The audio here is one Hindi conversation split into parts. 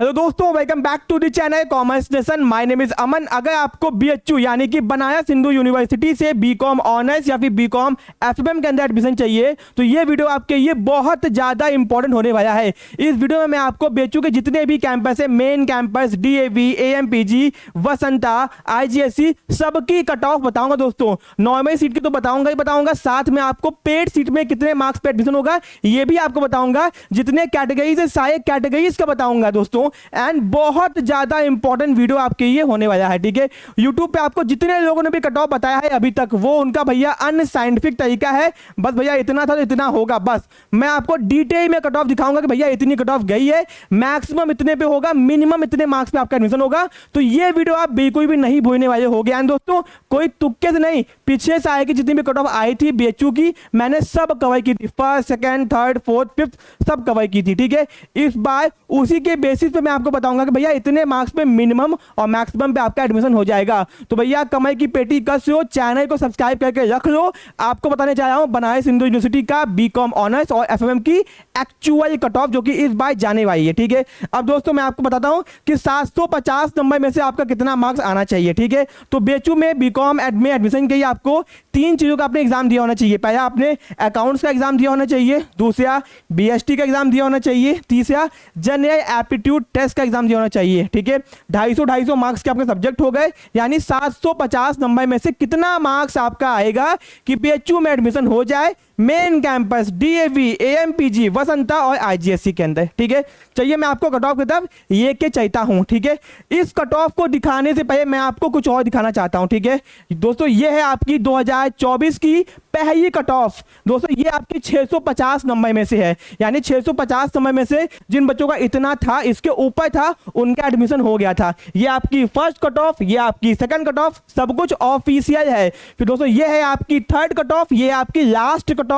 हेलो दोस्तों, welcome back to the channel commerce nation. My name is Aman. अगर आपको बीएचयू यानी कि बनारस हिंदू यूनिवर्सिटी से बीकॉम ऑनर्स या फिर बीकॉम एफएम के अंदर एडमिशन चाहिए तो ये वीडियो आपके लिए बहुत ज़्यादा इंपॉर्टेंट होने वाला है। इस वीडियो में मैं आपको बीएचयू के जितने भी कैंपस है, main campus, DAV, एएमपीजी, Vasanta, IGSC, सबकी कट ऑफ बताऊंगा दोस्तों। नॉर्मल सीट की तो बताऊंगा ही बताऊंगा, साथ में आपको पेड सीट में कितने मार्क्स पे एडमिशन होगा ये भी आपको बताऊंगा। जितने कैटेगरीज है सारे कैटेगरीज का बताऊंगा दोस्तों। एंड बहुत ज्यादा इंपॉर्टेंट वीडियो आपके लिए होने वाला है, ठीक है। यूट्यूब पे आपको जितने लोगों ने भी कट ऑफ बताया है अभी तक, वो उनका भैया अनसाइंटिफिक तरीका है। बस भैया इतना था तो इतना होगा, बस मैं आपको डिटेल में कट ऑफ दिखाऊंगा कि भैया इतनी कट ऑफ गई है, मैक्सिमम इतने पे होगा, मिनिमम इतने मार्क्स पे आपका एडमिशन होगा। तो ये वीडियो आप बिल्कुल भी नहीं भूलने वाले हो गए। एंड दोस्तों कोई तुक्के से नहीं, पीछे से आए कि जितनी भी कट ऑफ आई थी बीएचयू की, मैंने सब कवर की थी, first, second, third, fourth, fifth सब कवर की थी, ठीक है। इस बार उसी के बेसिस पे मैं आपको बताऊंगा कि भैया इतने मार्क्स पे मिनिमम और मैक्सिमम पे आपका एडमिशन हो जाएगा। तो भैया कमाई की पेटी कस लो, चैनल को सब्सक्राइब करके रख लो। आपको बताने जा रहा हूं बनारस हिंदू यूनिवर्सिटी का बीकॉम ऑनर्स और एफएमएम की एक्चुअल कट ऑफ जो कि इस बार जाने वाली है, ठीक है। अब दोस्तों मैं आपको बताता हूं कि 750 नंबर में से आपका कितना मार्क्स आना चाहिए, ठीक है। तो बीएचयू में बीकॉम में एडमिशन के लिए आपको तीन चीजों का आपने एग्जाम दिया होना चाहिए। पहला आपने अकाउंट्स का एग्जाम दिया होना चाहिए, दूसरा बीएसटी का एग्जाम दिया होना चाहिए, तीसरा जनरल एप्टीट्यूड टेस्ट का एग्जाम दिया होना चाहिए, ठीक है। 250 मार्क्स के आपके सब्जेक्ट हो गए, यानी 750 नंबर में से कितना मार्क्स आपका आएगा कि बीएचयू में एडमिशन हो जाए मेन कैंपस, डीएवी, एएमपीजी, वसंता और आईजीएससी के अंदर, ठीक है। चाहिए मैं आपको कट ऑफ की तरफ ये के चाहता हूं, ठीक है। इस कट ऑफ को दिखाने से पहले मैं आपको कुछ और दिखाना चाहता हूं, ठीक है दोस्तों। ये है आपकी 2024 की पहली कट ऑफ दोस्तों। ये आपकी 650 नंबर में से है, यानी 650 नंबर में से जिन बच्चों का इतना था, इसके ऊपर था, उनका एडमिशन हो गया था। ये आपकी फर्स्ट कट ऑफ, ये आपकी सेकंड कट ऑफ, सब कुछ ऑफिशियल है। फिर दोस्तों ये है आपकी थर्ड कट ऑफ, ये आपकी last cut off,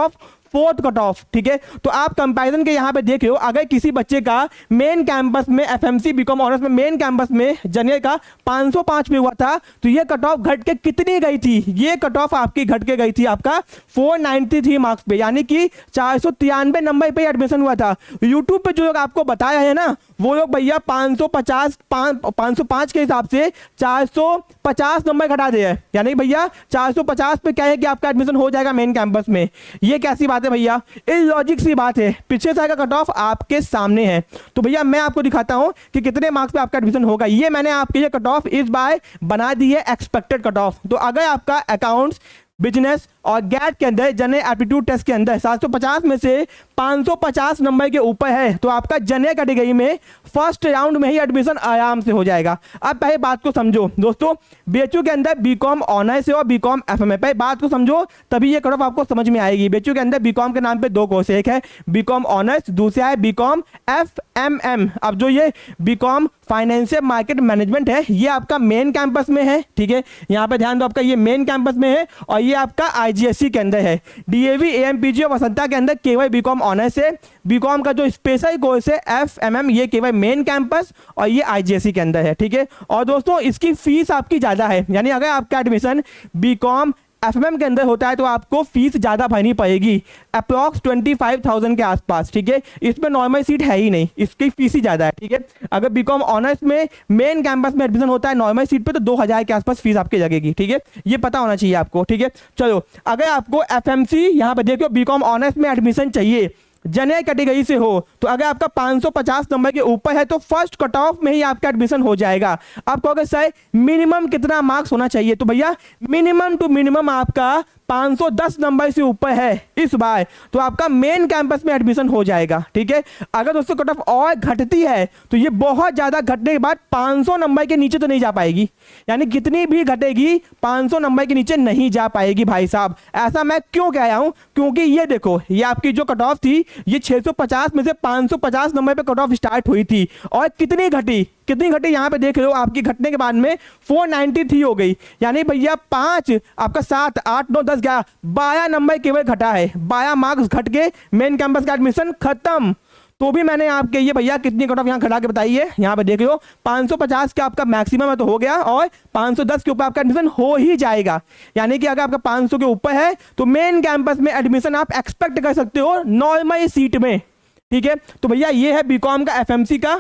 fourth cut off, ठीक है। तो आप कंपैरिजन के यहां पे देख रहे हो, अगर किसी बच्चे का मेन कैंपस में एफएमसी बीकॉम ऑनर्स में मेन कैंपस में जनरल का 505 पे हुआ था, तो ये कट ऑफ घट के कितनी गई थी? ये कट ऑफ आपकी घट के गई थी आपका 493 मार्क्स पे, यानी कि 493 नंबर पे एडमिशन हुआ था। यूट्यूब पे जो लोग आपको बताया है ना, वो लोग भैया 505 के हिसाब से 450 नंबर घटा दे है, यानी भैया 450 पे क्या है कि आपका एडमिशन हो जाएगा मेन कैंपस में। ये कैसी बात है भैया? इलॉजिक सी बात है। पीछे से का कट ऑफ आपके सामने है, तो भैया मैं आपको दिखाता हूं कि कितने मार्क्स पे आपका एडमिशन होगा। ये मैंने आपके लिए कट ऑफ इस बार बना दी है एक्सपेक्टेड कट ऑफ। तो अगर आपका अकाउंट्स, बिजनेस और गैट के अंदर जनरल एप्टीट्यूड टेस्ट के अंदर 750 में से 550 नंबर के ऊपर है, तो आपका जनरल कैटेगरी में फर्स्ट राउंड में ही एडमिशन आराम से हो जाएगा। अब पहले बात को समझो दोस्तों, बीएचयू के अंदर बीकॉम ऑनर्स और बीकॉम एफएमए, पहले बात को समझो तभी ये कट ऑफ आपको समझ में आएगी। बीएचयू के अंदर बीकॉम के नाम पे दो कोर्स है, एक है बीकॉम ऑनर्स, दूसरा है बीकॉम एफएमएम। अब जो ये बीकॉम फाइनेंशियल मार्केट मैनेजमेंट है, ये आपका मेन कैंपस में है, ठीक है। यहाँ पे ध्यान दो, आपका ये मेन कैंपस में है और ये आपका आईजीएससी के अंदर है। डीएवी, एएमपीजी और वसंता के अंदर केवल बीकॉम ऑनर्स है। बीकॉम का जो स्पेशल कोर्स है एफएमएम, ये केवल मेन कैंपस और ये आईजीएससी के अंदर है, ठीक है। और दोस्तों इसकी फीस आपकी ज्यादा है, यानी अगर आपका एडमिशन बीकॉम एफएमएम के अंदर होता है तो आपको फीस ज्यादा भरनी पड़ेगी, अप्रॉक्स 25,000 के आसपास, ठीक है। इसमें नॉर्मल सीट है ही नहीं, इसकी फीस ही ज्यादा है, ठीक है। अगर बीकॉम ऑनर्स में मेन कैंपस में एडमिशन होता है नॉर्मल सीट पे तो 2,000 के आसपास फीस आपकी लगेगी, ठीक है। ये पता होना चाहिए आपको, ठीक है। चलो अगर आपको एफएमसी यहाँ पे देखो बीकॉम ऑनर्स में एडमिशन चाहिए, जनरल कैटेगरी से हो, तो अगर आपका 550 नंबर के ऊपर है तो फर्स्ट कट ऑफ में ही आपका एडमिशन हो जाएगा। आप कहोगे सर मिनिमम कितना मार्क्स होना चाहिए? तो भैया मिनिमम टू मिनिमम आपका 510 नंबर से ऊपर है इस बार, तो आपका मेन कैंपस में एडमिशन हो जाएगा, ठीक है। अगर दोस्तों कट ऑफ और घटती है तो ये बहुत ज्यादा घटने के बाद 500 नंबर के नीचे तो नहीं जा पाएगी, यानी कितनी भी घटेगी 500 नंबर के नीचे नहीं जा पाएगी भाई साहब। ऐसा मैं क्यों कह रहा हूं? क्योंकि ये देखो, ये आपकी जो कट ऑफ थी ये 650 में से 550 नंबर पे कट ऑफ स्टार्ट हुई थी और कितनी घटी यहां पे देख लो, आपकी घटने के बाद में 493 हो गई, यानी भैया 5 आपका 7 8 9 10 11 12 नंबर केवल घटा है। 12 मार्क्स घट के मेन कैंपस का एडमिशन खत्म। तो भी मैंने आपके ये भैया कितनी कट ऑफ यहाँ खड़ा के बताई है, यहाँ पे देख लो 550 का आपका मैक्सिमम है तो हो गया और 510 के ऊपर आपका एडमिशन हो ही जाएगा। यानी कि अगर आपका 500 के ऊपर है तो मेन कैंपस में एडमिशन आप एक्सपेक्ट कर सकते हो नॉर्मल सीट में, ठीक है। तो भैया ये है बीकॉम का एफएमसी का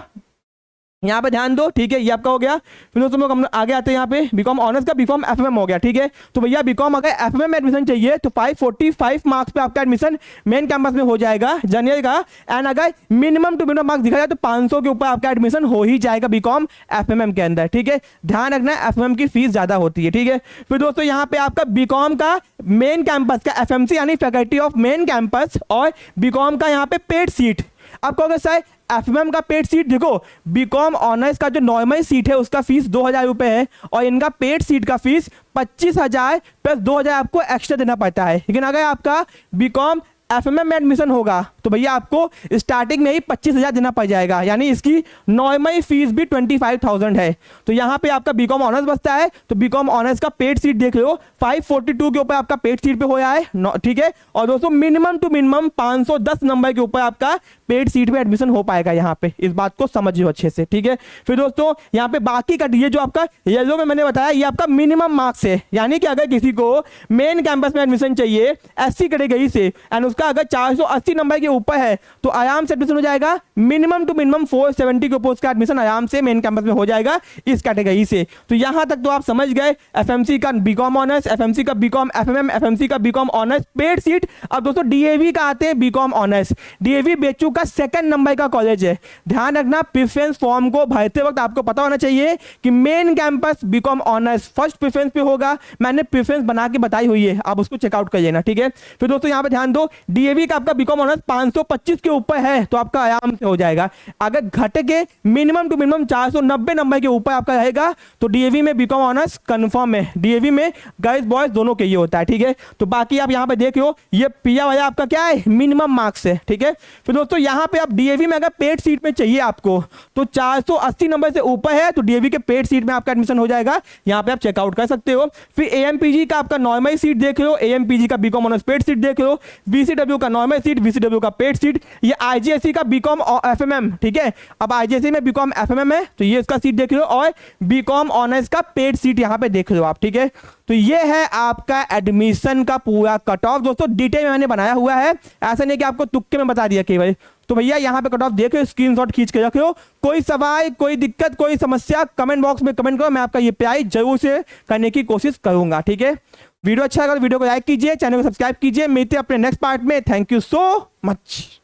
यहाँ पे ध्यान दो, ठीक है, ये आपका हो गया। फिर दोस्तों हम आगे आते हैं यहाँ पे बीकॉम ऑनर्स का बीकॉम एफएमएम हो गया, ठीक है। तो भैया बीकॉम अगर एफएमएम में एडमिशन चाहिए तो 545 मार्क्स पे आपका एडमिशन मेन कैंपस में हो जाएगा, जानिएगा। एंड अगर मिनिमम टू मिनिमम मार्क्स दिखा जाए तो 500 के ऊपर आपका एडमिशन हो ही जाएगा बीकॉम एफएमएम के अंदर, ठीक है। ध्यान रखना एफएमएम की फीस ज्यादा होती है, ठीक है। फिर दोस्तों यहाँ पे आपका बीकॉम का मेन कैंपस का एफएमसी यानी फैकल्टी ऑफ मेन कैंपस और बीकॉम का यहाँ पे पेड सीट आपको अगर सर एफएमएम का पेड सीट देखो, बीकॉम ऑनर्स का जो नॉर्मल सीट है उसका फीस 2000 रुपए है और इनका पेड सीट का फीस 25,000 प्लस 2000 आपको एक्स्ट्रा देना पड़ता है। लेकिन अगर आपका बीकॉम एफएमएम में एडमिशन होगा तो भैया आपको स्टार्टिंग में ही 25,000 देना पड़ जाएगा, यानी इसकी नॉर्मल फीस भी 25,000 है। तो यहाँ पे आपका बीकॉम ऑनर्स बचता है, तो बीकॉम ऑनर्स का पेड सीट देख लो 542 के ऊपर आपका पेड सीट पे हो है, ठीक है। और दोस्तों मिनिमम टू मिनिमम 510 नंबर के ऊपर आपका पेड सीट पे एडमिशन हो पाएगा यहाँ पे, इस बात को समझिए अच्छे से, ठीक है। फिर दोस्तों यहाँ पे बाकी का ये जो आपका येलो में मैंने बताया ये आपका मिनिमम मार्क्स है, यानी कि अगर किसी को मेन कैंपस में एडमिशन चाहिए एससी कैटेगरी से एंड उसका अगर 480 नंबर के ऊपर है तो आराम से एडमिशन हो जाएगा। मिनिमम टू मिनिमम 470 के ऊपर उसका एडमिशन आराम से मेन कैंपस में हो जाएगा इस कैटेगरी से। तो यहां तक तो आप समझ गए एफएमसी का बीकॉम ऑनर्स, एफएमसी का बीकॉम एफएमएम, एफएमसी का बीकॉम ऑनर्स पेड सीट। अब दोस्तों डीएवी का आते हैं बीकॉम ऑनर्स। डीएवी बेचू का सेकंड नंबर का कॉलेज है। ध्यान रखना प्रेफरेंस फॉर्म को भरते वक्त आपको पता होना चाहिए कि main campus BCom honours first preference पे होगा, मैंने प्रेफरेंस बना के बताई हुई है, आप उसको चेकआउट कर लेना, ठीक है। फिर दोस्तों यहां पे ध्यान दो डीएवी का आपका बीकॉम ऑनर्स 525 के ऊपर है तो आपका आराम से हो जाएगा। अगर घट के मिनिमम टू मिनिमम 490 नंबर के ऊपर आपका रहेगा तो डीएवी में बीकॉम ऑनर्स कंफर्म है। डीएवी में गर्ल्स बॉयज दोनों के ये होता है, ठीक है। तो बाकी आप यहां पे देख लो ये पिया वाला आपका क्या है मिनिमम मार्क्स है, ठीक है। फिर दोस्तों यहां पे आप डीएवी में अगर पेड सीट में चाहिए आपको तो 480 नंबर से ऊपर है तो डीएवी के पेड सीट में आपका एडमिशन हो जाएगा, यहां पे आप चेकआउट कर सकते हो। फिर एएमपीजी का आपका नॉर्मल सीट देख लो, एएमपीजी का बीकॉम ऑनर्स पेड सीट देख लो, बीसीडब्ल्यू का नॉर्मल सीट, बीसीडब्ल्यू का पेड सीट, ये आईजीएससी का बीकॉम एफएमएम, ठीक है। अब आईजीएससी में बीकॉम एफएमएम है तो ये इसका सीट देख लो और बीकॉम ऑनर्स का पेड सीट यहां पे देख लो आप, ठीक है। तो ये है आपका एडमिशन का पूरा कट ऑफ दोस्तों, डिटेल में मैंने बनाया हुआ है, ऐसा नहीं कि आपको तुक्के में बता दिया केवल। तो भैया यहाँ पे कट ऑफ देखो, स्क्रीनशॉट खींच के रखो। कोई सवाल, कोई दिक्कत, कोई समस्या कमेंट बॉक्स में कमेंट करो, मैं आपका ये प्यारी जरूर से करने की कोशिश करूंगा, ठीक है। वीडियो अच्छा लगा तो वीडियो को लाइक कीजिए, चैनल को सब्सक्राइब कीजिए। मिलते हैं अपने नेक्स्ट पार्ट में। Thank you so much.